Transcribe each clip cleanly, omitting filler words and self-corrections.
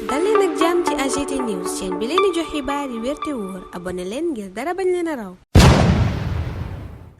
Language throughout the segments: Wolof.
dal leen ak jàmm ci AGT News chaîne bi leen di jox xibaar yi wér te wóor abonné leen ngir dara bañ leen a raw.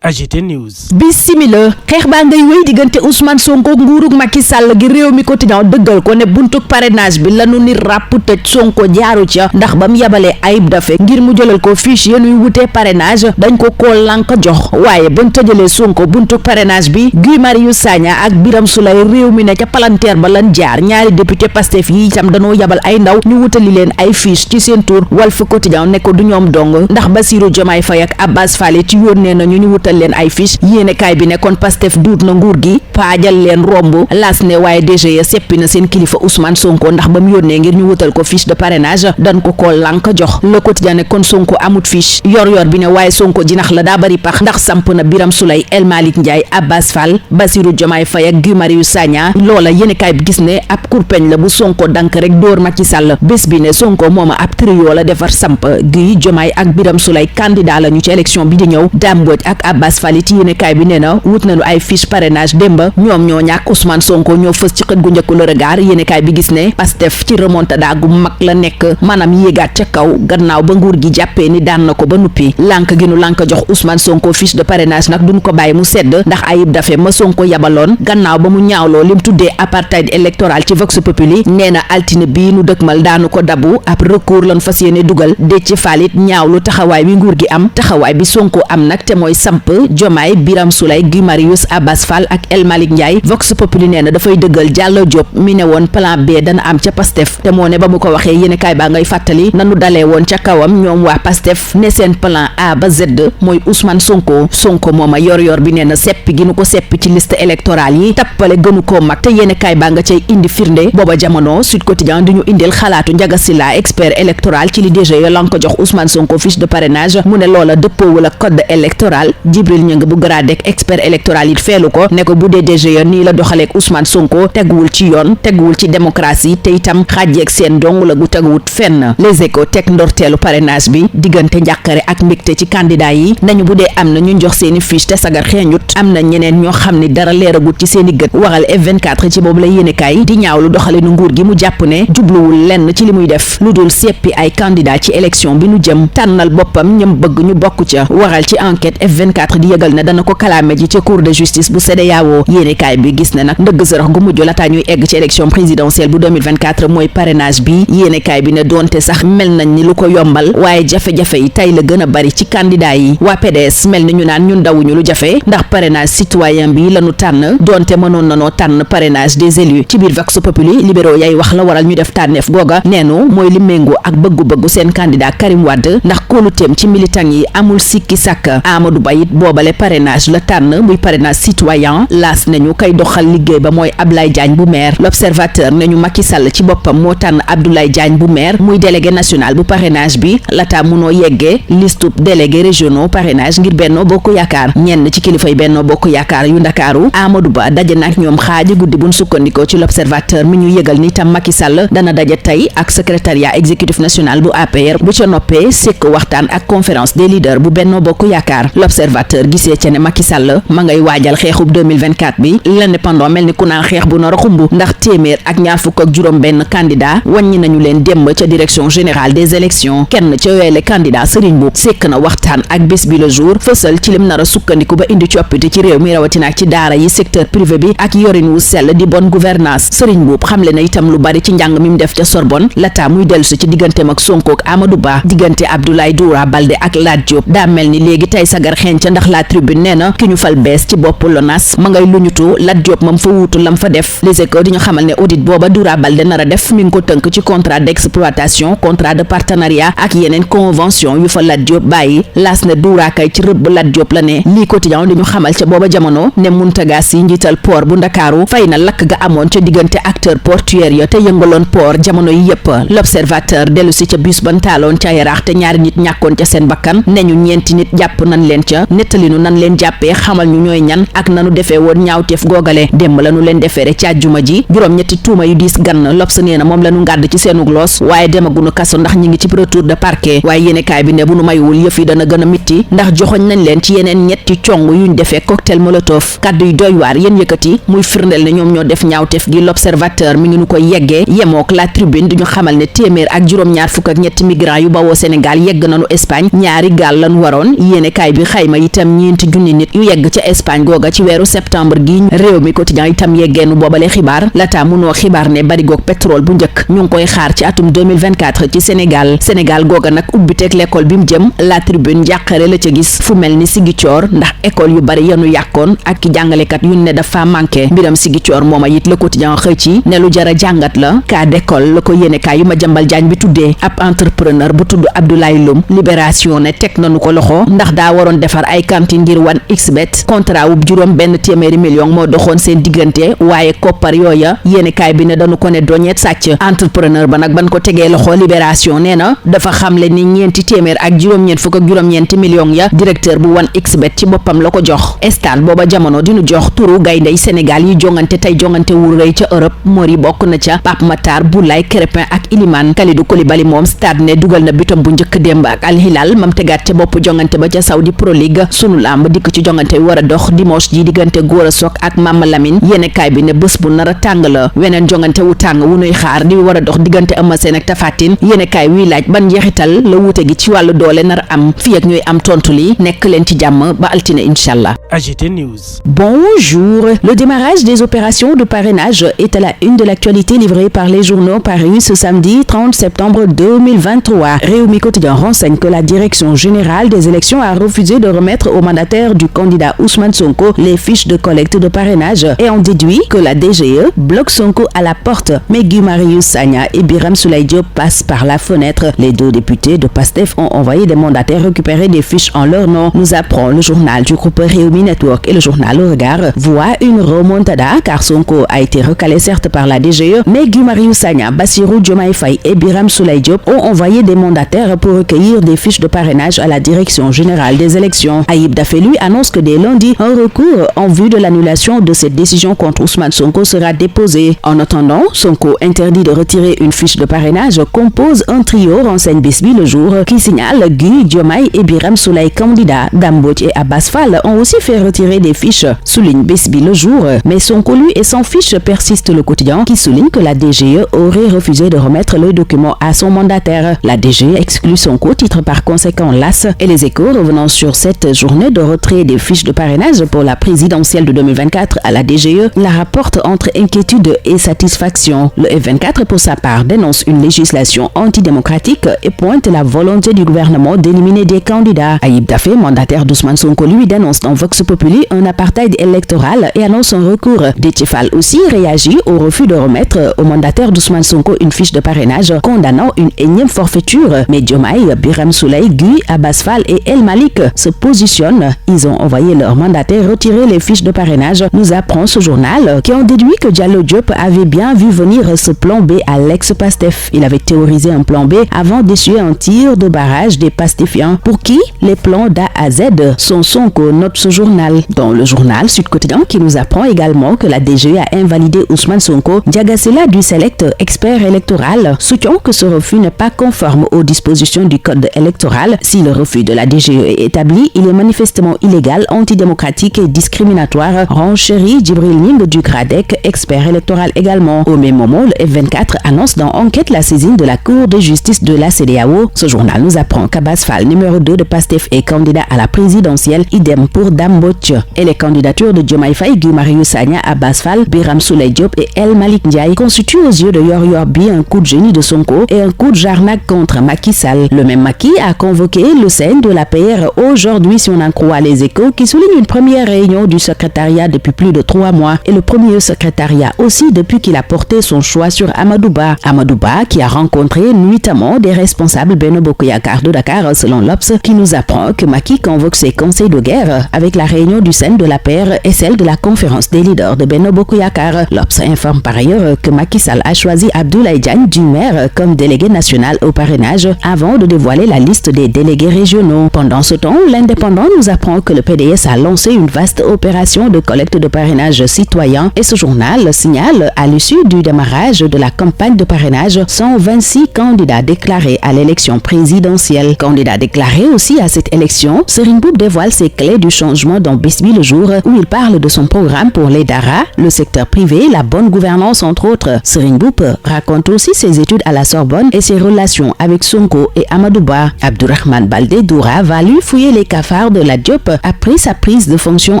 AGT News. Bismillah xeex baa ngay wéy diggante Ousmane Sonko nguurug Macky Sall gi réew mi quotidien dëggal ko ne buntuk parrainage bi lanu ni ràpp tëj Sonko jaaru ca ndax ba mu yabalee Ayib Daffé ngir mu jëlal ko fiche yenuy wutee parrainage dañ ko lànk jox waaye bañ tëjalee Sonko buntuk parrainage bi Guy Marius Sagna ak Birame Souleye réew mi ne ca palanteer ba lan jaar ñaari député Pastef yi itam dañoo yabal ay ndaw ñu wutali leen ay fiche ci seen tur Walf Quotidien ne ko du ñoom dong ndax Bassirou Diomaye Faye ak Abbas Fall ci yónnee nañu ñu wutal leen ay fiche yéenekaay bi ne kon Pastef duut na nguur gi paajal leen romb laas ne waaye DG seppi na seen kilifa Ousmane Sonko ndax ba mu yónnee ngir ñu wutal ko fiche de parrainage dañ ko lànk jox Le Quotidien ne kon Sonko amut fiche yor bi ne waaye Sonko jinax la daa bari pax ndax samp na Birame Souleye El Malick Ndiaye Abbas Fall Bassirou Diomaye Faye ak Guy Marius Sagna loola yéenekaay bi gis ne ab kurpeñ la bu Sonko dank rek dóor Macky Sall bés bi ne Sonko mooma ab trio la defar samp Guy Diomaye ak Birame Souleye candidat la ñu ci élection bi di ñëw Dame Mbodj ak Abbas Fall ci yéenekaay bi nee na wut nañu ay fiche parrainage démba ñoom ñoo ñàkk Ousmane Sonko ñoo fës ci xët gu njëkk Le Regard yéenekaay bi gis ne Pastef ci remontada gu mag la nekk maanaam yéegaat ca kaw gannaaw ba nguur gi jàppee ni daan na ko ba nuppi lànk gi nu lànk jox Ousmane Sonko fiche de parrainage nag duñ ko bàyyi mu sedd ndax Ayib Daffé ma Sonko yabaloon gannaaw ba mu ñaawloo lim tuddee apartheid électoral ci Vox Populi nee na altine bii nu dëkkmal daanu ko dabu ab recours lan fas yéene dugal Déthié Fall it ñaawlu taxawaay bi nguur gi am taxawaay bi Sonko am nag te mooy samp Diomaye Birame Souleye Guy Marius Abbas Fall ak El Malick Ndiaye Vox Populi nee na dafay dëggal Diallo Diop mi ne woon plan B dana am ca Pastef te moo ne ba mu ko waxee yéenekaay baa ngay fàttali nanu dalee woon ca kawam ñoom waa Pastef ne seen plan A ba Z mooy Ousmane Sonko mooma yor bi nee na seppi gi nu ko seppi ci liste électorale yi tappale gënu koo mag te yéenekaay baa nga cay indi firnde booba jamono Sud Quotidien di ñu indil xalaatu Ndiaga Sylla expert électoral ci li DG yo lan ko jox Ousmane Sonko fiche de parrainage mu ne loola dëppoowul ak code électoral Djibril Ñëng bu Gradec expert électoral it feelu ko ne ko bu dee DG nii la doxaleek Ousmane Sonko teguwul ci yoon teguwul ci démocratie te itam xaajeeg seen dong la gu teguwut fenn Les Échos teg ndorteelu parrainage bi diggante njàqare ak mbégte ci candidat yi nañu bu dee am na ñu jox seeni fiche te sagar xeeñut am na ñeneen ñoo xam ni dara leeragut ci seeni gët waxal F24 ci boobu la yéenekaay di ñaawlu doxalinu nguur gi mu jàpp ne jubluwul lenn ci li muy def lu dul seppi ay candidat ci élection bi nu jëm tànnal boppam ñëm bëgg ñu bokk ca waxal ci enquête F24 di yëgal ne dana ko kalaame ji ca cour de justice bu CEDEAO yéenekaay bi gis ne nag ndëgg sërëx gu mujj lataa ñuy egg ci élection présidentielle bu 2024 mooy parrainage bi yéenekaay bi ne doonte sax mel nañ ni lu ko yombal waaye jafe-jafe yi tey la gën a bari ci candidat yi waa PDS mel ni ñu naan ñun dawuñu lu jafe ndax parrainage citoyen bi lañu tànn doonte mënoon nanoo tànn parrainage des élus ci biir Vox Populi libéraux yay wax la waral ñu def tànneef googa neenu mooy li méngoo ak bëggu-bëggu seen candidat Karim Wade ndax kóoluteem ci militant yi amul sikki sàkk Amadou Ba it boobale parrainage la tànn muy parrainage citoyen laas nañu kay doxal liggéey ba mooy Abdoulaye Diagne bu maire L'Observateur nañu Macky Sall ci boppam moo tànn Abdoulaye Diagne bu maire muy délégué national bu parrainage bi lataa munoo yeggee listub délégué régionaux parrainage ngir Benno Bokk Yaakaar ñenn ci kilifay Benno Bokk Yaakaar yu Ndakaaru Amadou Ba daje na ak ñoom xaaji guddi buñ sukkandikoo ci L'Observateur mi ñu yëgal ni tam Macky Sall dana daje tey ak secrétariat exécutif national bu APR bu ca noppee sekk waxtaan ak conférence des leaders bu Benno Bokk Yaakaar L'Observateur gisee ca ne Macky Sall ma ngay waajal xeexub 2024 bi L'Indépendant mel ni ku naan xeex bu nar a xumb ndax téeméer ak ñaar fukk ak juróom benn candidat wàññi nañu leen démb ca direction générale des élections kenn ca yooyele candidat Serigne Mboup sekk na waxtaan ak Bés Bi Le Jour fësal ci lim nar a sukkandiku ba indi coppite ci réew mi rawatina ak ci daara yi secteur privé bi ak yorin wu sell di bonne gouvernance Serigne Mboup xamle na itam lu bari ci njàng mi mu def ca Sorbonne lataa muy dellusi ci digganteem ak Sonko ak Amadou Ba diggante Abdoulaye Doura Baldé ak Lat Diop daa mel ni léegi tey sagar xeeñ ca ndax La Tribune nee na ki ñu fal bees ci bopp LONASE ma ngay luñutu Lat Diop mam fa wuutu lam fa def Les Échos di ñu xamal ne audit booba Doura Baldé nar a def mi ngi ko tënk ci contrat d'exploitation contrat de partenariat ak yeneen convention yu fa Lat Diop bàyyi laas ne Doura kay ci rëbb Lat Diop la ne lii quotidien di ñu xamal ca booba jamono ne Mountaga Sy njiital port bu Ndakaaru fay na lakk ga amoon ca diggante acteur portuaire ya te yëngaloon port jamono yi yépp L'Observateur dellu si ca bus ban taaloon ca Yaraax te ñaari nit ñàkkoon ca seen bakkan ne ñu ñeenti nit jàpp nañ leen ca nettali nu nan leen jàppee xamal ñu ñooy ñan ak nanu defee woon ñaawteef googale démb la nu leen defeere ci àjjuma ji juróom-ñetti tuuma yu diis gann L'Obs nee na moom la nu ngàdd ci seenug loos waaye demagunu kaso ndax ñi ngi ci retour de parquet waaye yéenekaay bi ne bu nu mayuwul yëf yi dana gën a mitti ndax joxoñ nañ leen ci yeneen ñetti cong yuñ defee cocktail molotov kàddu yu doy waar yéen yëkkati muy firndeel ne ñoom ñoo def ñaawteef gi L'Observateur mi ngi nu koy yeggee yemook La Tribune di ñu xamal ne téeméer ak juróom-ñaar fukk ak ñetti migrants yu bawoo Sénégal yegg nañu Espagne ñaari gaal lañu waroon yéenekaay bi xayma itam ñeenti junni nit yu yegg ca Espagne googa ci weeru septembre gi réew mi quotidien itam yeggeenu boobale xibaar lataa munoo xibaar ne barigoog pétrole bu njëkk ñu ngi koy xaar ci atum 2024 ci Sénégal googa nag ubbiteeg l'école bi mu jëm La Tribune njàqare la ca gis fu mel ni Ziguinchor ndax école yu bari yanu yàqoon ak ki jàngalekat yu ne dafa manqué mbiram Ziguinchor mooma it le quotidien xëy ci ne lu jara jàngat la cas d'école la ko yéenekaay yu ma jambal jaañ bi tuddee ab entrepreneur bu tudd Abdoulaye Loum Libération ne teg nanu ko loxo ndax daa waroon defar ay cantine ngir 1xBet contrat wu juróom benn téeméeri million moo doxoon seen diggante waaye koppar yooya yéenekaay bi ne dañu ko ne doñeet sàcc entrepreneur ba nag ban ko tegee loxo Libération nee na dafa xamle ni ñeenti téeméer ak juróom-ñeent fukk ak juróom-ñeenti million ya directeur bu 1xBet ci boppam la ko jox stade booba jamono dinu jox turu gayndey Sénégal yi jongante tey jongante wu rëy ca Europe Mori bokk na ca Pape Matar Boulaye Crépin ak Iliman Kalidou Koulibaly moom stade ne dugal na bitam bu njëkk démb ak Al Hilal mam tegaat ca bopp jongante ba ca Saudi Pro League sunu lamb dikk ci jongante wi war a dox dimanche ji diggante Gora Sock ak Mama Lamine yéenekaay bi ne bés bu nar a tàng la weneen jongante wu tàng wu nuy xaar di war a dox diggante Eumeu Sène ak Tapha Tine yéenekaay wi laaj ban njeexital la wuute gi ci wàllu doole nar am fii ak ñuy am tontu li nekk leen ci jàmm ba altine inchallah. AGT News. Bonjour. Le démarrage des opérations de parrainage est à la une de l'actualité livrée par les journaux parus ce samedi 30 septembre 2023. Rewmi Quotidien renseigne que la Direction générale des élections a refusé de remettre au mandataire du candidat Ousmane Sonko les fiches de collecte de parrainage et en déduit que la DGE bloque Sonko à la porte. Mais Guy Marius Sagna et Birame Souleye Diop passent par la fenêtre. Les deux députés de PASTEF ont envoyé des mandataires récupérer des fiches en leur nom, nous apprend le journal du groupe Rewmi Network et le journal Le Regard voit une remontada car Sonko a été recalé certes par la DGE, mais Guy Marius Sagna, Bassirou Diomaye Faye et Birame Souleye Diop ont envoyé des mandataires pour recueillir des fiches de parrainage à la Direction générale des élections. Ayib Daffé lui annonce que dès lundi, un recours en vue de l'annulation de cette décision contre Ousmane Sonko sera déposé. En attendant, Sonko interdit de retirer une fiche de parrainage compose un trio, renseigne Bisbi Le Jour, qui signale Guy, Diomaye et Birame Souleye candidats. Dame Mbodj et Abbas Fall ont aussi fait retirer des fiches, souligne Bisbi Le Jour, mais Sonko lui et sans fiche persiste Le Quotidien qui souligne que la DGE aurait refusé de remettre le document à son mandataire. La DGE exclut Sonko, titre par conséquent l'AS et les Échos revenant sur cette journée de retrait des fiches de parrainage pour la présidentielle de 2024 à la DGE la rapporte entre inquiétude et satisfaction. Le F24 pour sa part dénonce une législation antidémocratique et pointe la volonté du gouvernement d'éliminer des candidats. Ayib Daffé, mandataire d'Ousmane Sonko, lui dénonce dans Vox Populi un apartheid électoral et annonce un recours. Déthié Fall aussi réagit au refus de remettre au mandataire d'Ousmane Sonko une fiche de parrainage condamnant une énième forfaiture. Mais Diomaye, Birame Souleye, Guy, Abbas Fall et El Malik se positionnent. Ils ont envoyé leur mandataire retirer les fiches de parrainage, nous apprend ce journal, qui en déduit que Diallo Diop avait bien vu venir ce plan B à l'ex-Pastef. Il avait théorisé un plan B avant d'essuyer un tir de barrage des Pastefiens pour qui les plans d'A à Z sont Sonko, note ce journal. Dans le journal Sud Quotidien qui nous apprend également que la DGE a invalidé Ousmane Sonko, Diaga Sylla du Select, expert électoral, soutient que ce refus n'est pas conforme aux dispositions du code électoral. Si le refus de la DGE est établi, il est manifestement illégal, antidémocratique et discriminatoire, renchérit Djibril Ning du GRADEC, expert électoral également. Au même moment, le F24 annonce dans Enquête la saisine de la Cour de justice de la CEDEAO. Ce journal nous apprend qu'Abbas Fall, numéro 2 de PASTEF, est candidat à la présidentielle, idem pour Dame Mbodj. Et les candidatures de Diomaye Faye, Guy Marius Sagna, Abbas Fall, Birame Souleye Diop et El Malik Ndiaye constituent aux yeux de Yor Yorbi un coup de génie de Sonko et un coup de jarnac contre Macky Sall. Le même Macky a convoqué le CN de l'APR aujourd'hui, si on en croit les Échos, qui souligne une première réunion du secrétariat depuis plus de 3 mois et le premier secrétariat aussi depuis qu'il a porté son choix sur Amadou Ba. Amadou Ba qui a rencontré nuitamment des responsables Benno Bokk Yakaar de Dakar selon l'Obs qui nous apprend que Macky convoque ses conseils de guerre avec la réunion du CN de l'APR et celle de la conférence des leaders de Benno Bokk Yakaar. L'Obs informe par ailleurs que Macky Sall a choisi Abdoulaye Diagne du maire comme délégué national au parrainage avant de dévoiler la liste des délégués régionaux. Pendant ce temps, l'Indépendant Cependant, nous apprenons que le PDS a lancé une vaste opération de collecte de parrainage citoyen et ce journal signale à l'issue du démarrage de la campagne de parrainage 126 candidats déclarés à l'élection présidentielle. Candidat déclaré aussi à cette élection, Serigne Mboup dévoile ses clés du changement dans Bisbi le jour où il parle de son programme pour les Dara, le secteur privé, la bonne gouvernance entre autres. Serigne Mboup raconte aussi ses études à la Sorbonne et ses relations avec Sonko et Amadou Ba. Abdourahmane Baldé Doura va lui fouiller les cafards de la Diop après sa prise de fonction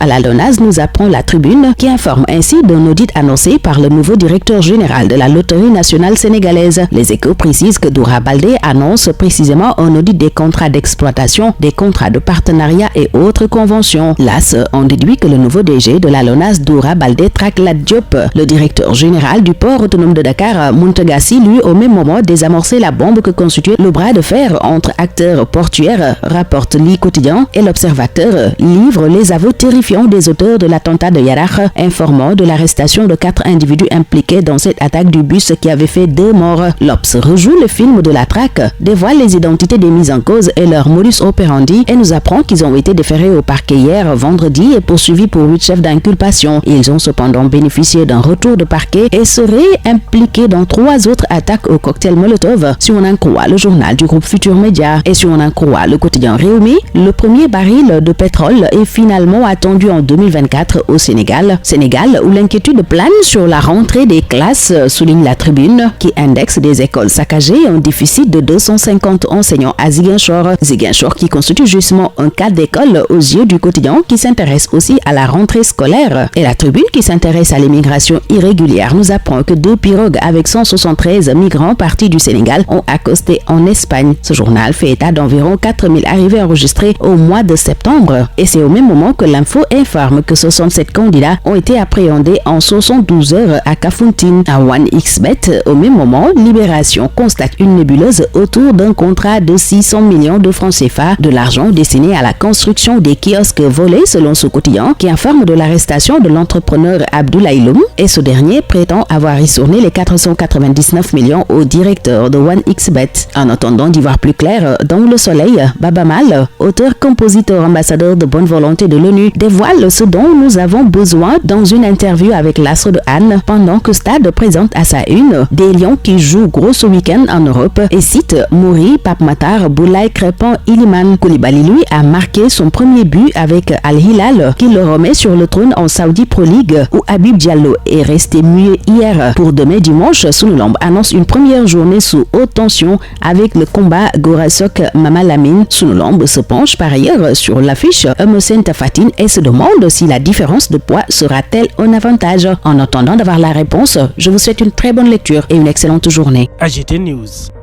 à la LONASE, nous apprend la Tribune, qui informe ainsi d'un audit annoncé par le nouveau directeur général de la Loterie nationale sénégalaise. Les Échos précisent que Doura Baldé annonce précisément un audit des contrats d'exploitation, des contrats de partenariat et autres conventions. L'AS en déduit que le nouveau DG de la LONASE, Doura Baldé, traque la Diop. Le directeur général du port autonome de Dakar, Mountaga Sy, lui, au même moment, désamorçait la bombe que constituait le bras de fer entre acteurs portuaires, rapporte l'I Quotidien, et l'Observateur livre les aveux terrifiants des auteurs de l'attentat de Yarakh, informant de l'arrestation de 4 individus impliqués dans cette attaque du bus qui avait fait 2 morts. L'Obs rejoue le film de la traque, dévoile les identités des mises en cause et leur modus operandi et nous apprend qu'ils ont été déférés au parquet hier, vendredi, et poursuivis pour 8 chefs d'inculpation. Ils ont cependant bénéficié d'un retour de parquet et seraient impliqués dans 3 autres attaques au cocktail Molotov, si on en croit le journal du groupe Futur Média. Et si on en croit le quotidien Réumi, le premier baril de pétrole est finalement attendu en 2024 au Sénégal. Sénégal où l'inquiétude plane sur la rentrée des classes, souligne la Tribune, qui indexe des écoles saccagées et un déficit de 250 enseignants à Ziguinchor. Ziguinchor qui constitue justement un cas d'école aux yeux du quotidien qui s'intéresse aussi à la rentrée scolaire. Et la Tribune qui s'intéresse à l'immigration irrégulière nous apprend que 2 pirogues avec 173 migrants partis du Sénégal ont accosté en Espagne. Ce journal fait état d'environ 4000 arrivées enregistrées au mois de septembre. Et c'est au même moment que l'info informe que 67 candidats ont été appréhendés en 72 heures à Kafountine. À OneXBet, au même moment, Libération constate une nébuleuse autour d'un contrat de 600 millions de francs CFA, de l'argent destiné à la construction des kiosques volés selon ce quotidien, qui informe de l'arrestation de l'entrepreneur Abdoulaye Loum, et ce dernier prétend avoir rissourné les 499 millions au directeur de OneXBet. En attendant d'y voir plus clair, dans Le Soleil, Baba Mal, auteur, compositeur, ambassadeur de bonne volonté de l'ONU, dévoile ce dont nous avons besoin dans une interview avec l'astre de Anne, pendant que Stade présente à sa une des Lions qui jouent gros ce week-end en Europe et cite Mouri, Pape Matar, Boulaye, Crépin, Iliman. Koulibaly, lui, a marqué son premier but avec Al Hilal, qui le remet sur le trône en Saudi Pro League, où Habib Diallo est resté muet hier. Pour demain dimanche, Sunulamb annonce une première journée sous haute tension avec le combat Gorasok Mama Lamine. Sunulamb se penche par ailleurs sur l'affiche Emerson Tafatine et se demande si la différence de poids sera-t-elle un avantage. En attendant d'avoir la réponse, je vous souhaite une très bonne lecture et une excellente journée. AGT News.